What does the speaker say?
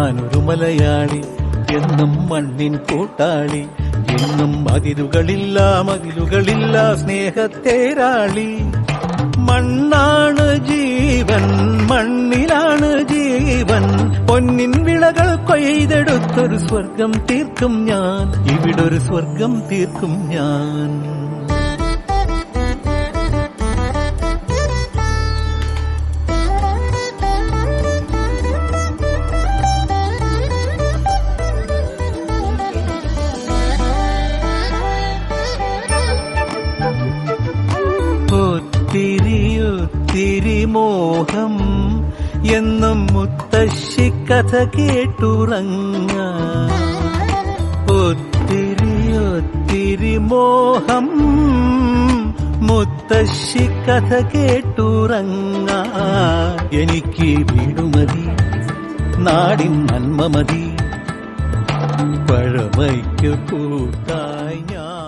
ഞാനൊരു മലയാളി, എന്നും മണ്ണിൻ കൂട്ടാളി, എന്നും മതിലുകളില്ല സ്നേഹത്തേരാളി. മണ്ണാണ് ജീവൻ, മണ്ണിലാണ് ജീവൻ, പൊന്നിൻ വിളകൾ കൊയ്തെടുത്തൊരു സ്വർഗം തീർക്കും ഞാൻ, ഇവിടൊരു സ്വർഗം തീർക്കും ഞാൻ. ഒത്തിരി മോഹം എന്നും മുത്തശ്ശി കഥ കേട്ടുറങ്ങ. ഒത്തിരി മോഹം മുത്തശ്ശി കഥ കേട്ടുറങ്ങ. എനിക്ക് വീടുമതി, നാടിൻ നന്മ മതി, പഴമയ്ക്ക് കൂട്ടായി ഞാൻ.